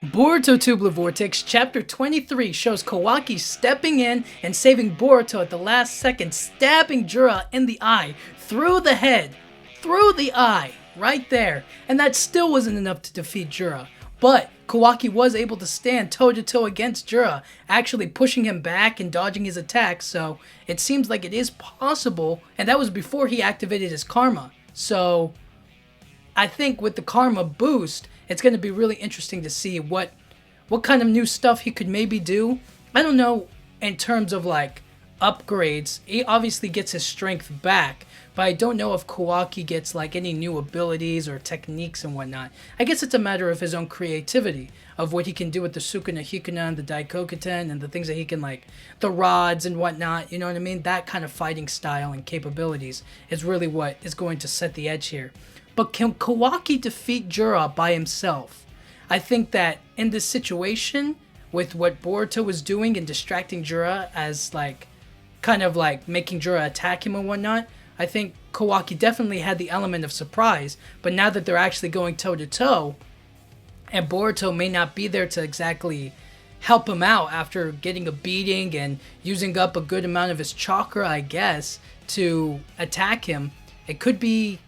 Boruto Tubular Vortex Chapter 23 shows Kawaki stepping in and saving Boruto at the last second, stabbing Jura in the eye, through the head, through the eye, right there. And that still wasn't enough to defeat Jura. But Kawaki was able to stand toe-to-toe against Jura, actually pushing him back and dodging his attacks, so it seems like it is possible, and that was before he activated his karma. So I think with the karma boost, it's going to be really interesting to see what kind of new stuff he could maybe do. I don't know in terms of like upgrades. He obviously gets his strength back, but I don't know if Kawaki gets like any new abilities or techniques and whatnot. I guess it's a matter of his own creativity, of what he can do with the Sukuna Hikuna and the Daikokuten and the things that he can, like the rods and whatnot, you know what I mean? That kind of fighting style and capabilities is really what is going to set the edge here. But can Kawaki defeat Jura by himself? I think that in this situation, with what Boruto was doing and distracting Jura as like, kind of like making Jura attack him and whatnot, I think Kawaki definitely had the element of surprise. But now that they're actually going toe to toe, and Boruto may not be there to exactly help him out after getting a beating and using up a good amount of his chakra, I guess, to attack him, it could be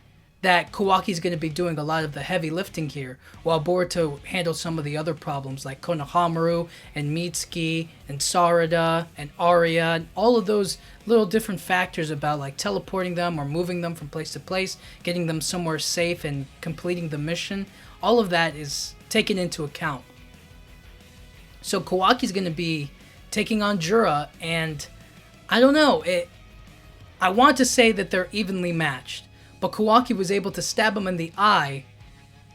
that Kawaki's going to be doing a lot of the heavy lifting here, while Boruto handles some of the other problems like Konohamaru and Mitsuki and Sarada and Arya, and all of those little different factors about like teleporting them or moving them from place to place, getting them somewhere safe and completing the mission. All of that is taken into account. So Kawaki's going to be taking on Jura, and I don't know, I want to say that they're evenly matched. But Kawaki was able to stab him in the eye,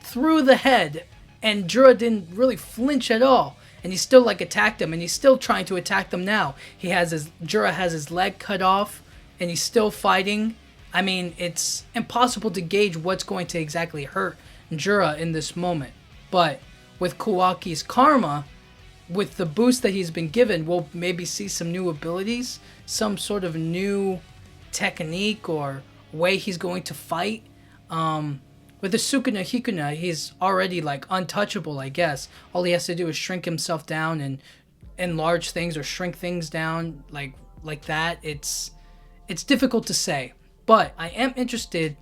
through the head, and Jura didn't really flinch at all. And he still like attacked him, and he's still trying to attack them now. Jura has his leg cut off, and he's still fighting. I mean, it's impossible to gauge what's going to exactly hurt Jura in this moment. But with Kawaki's karma, with the boost that he's been given, we'll maybe see some new abilities, some sort of new technique or way he's going to fight. With the Sukuna Hikuna, he's already like untouchable, I guess. All he has to do is shrink himself down and enlarge things or shrink things down like that. It's difficult to say, but I am interested.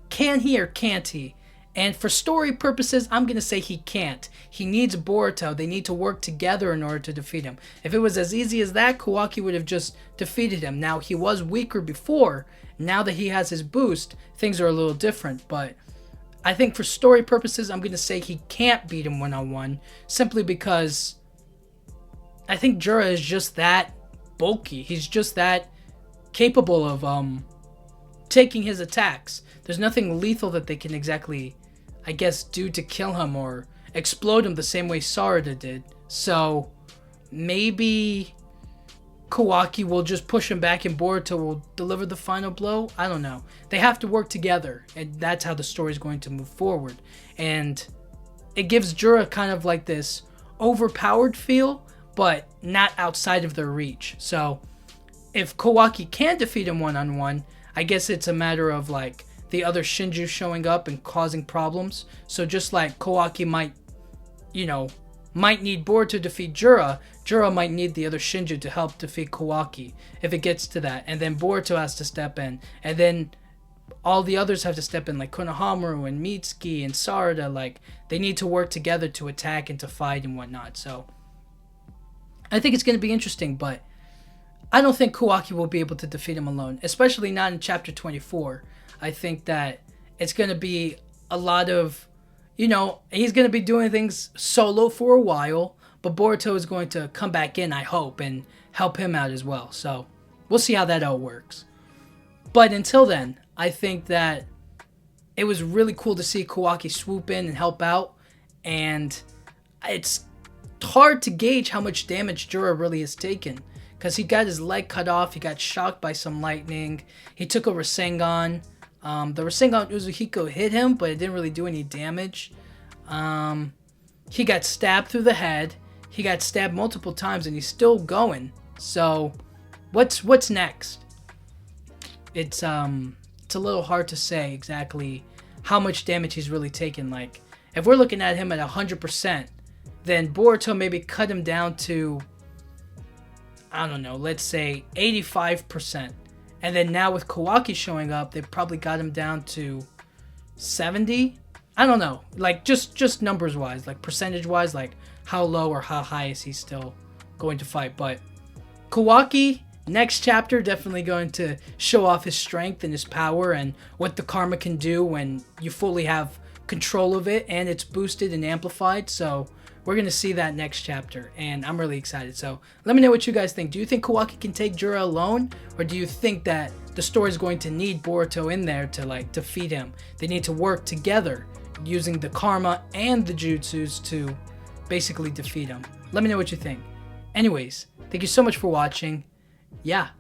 Can he or can't he? And for story purposes, I'm going to say he can't. He needs Boruto. They need to work together in order to defeat him. If it was as easy as that, Kawaki would have just defeated him. Now, he was weaker before. Now that he has his boost, things are a little different. But I think for story purposes, I'm going to say he can't beat him one-on-one. Simply because I think Jura is just that bulky. He's just that capable of taking his attacks. There's nothing lethal that they can exactly, I guess, do to kill him or explode him the same way Sarada did. So maybe Kawaki will just push him back and Boruto will deliver the final blow. I don't know. They have to work together, and that's how the story is going to move forward. And it gives Jura kind of like this overpowered feel, but not outside of their reach. So if Kawaki can defeat him one-on-one, I guess it's a matter of like the other Shinju showing up and causing problems. So just like Kawaki might need Boruto to defeat Jura, Jura might need the other Shinju to help defeat Kawaki if it gets to that. And then Boruto has to step in. And then all the others have to step in, like Konohamaru and Mitsuki and Sarada. Like, they need to work together to attack and to fight and whatnot. So I think it's going to be interesting, but I don't think Kawaki will be able to defeat him alone, especially not in Chapter 24. I think that it's going to be a lot of, he's going to be doing things solo for a while, but Boruto is going to come back in, I hope, and help him out as well. So we'll see how that all works. But until then, I think that it was really cool to see Kawaki swoop in and help out, and it's hard to gauge how much damage Jura really has taken, because he got his leg cut off, he got shocked by some lightning, he took a Rasengan. The Rasengan Uzuhiko hit him, but it didn't really do any damage. He got stabbed through the head. He got stabbed multiple times, and he's still going. So, what's next? It's a little hard to say exactly how much damage he's really taken. Like, if we're looking at him at 100%, then Boruto maybe cut him down to, I don't know, let's say 85%. And then now with Kawaki showing up, they probably got him down to 70. I don't know, like just numbers wise, like percentage wise, like how low or how high is he still going to fight. But Kawaki, next chapter, definitely going to show off his strength and his power and what the karma can do when you fully have control of it and it's boosted and amplified. So we're going to see that next chapter, and I'm really excited. So let me know what you guys think. Do you think Kawaki can take Jura alone, or do you think that the story is going to need Boruto in there to like defeat him? They need to work together using the karma and the jutsus to basically defeat him. Let me know what you think. Anyways, thank you so much for watching. Yeah,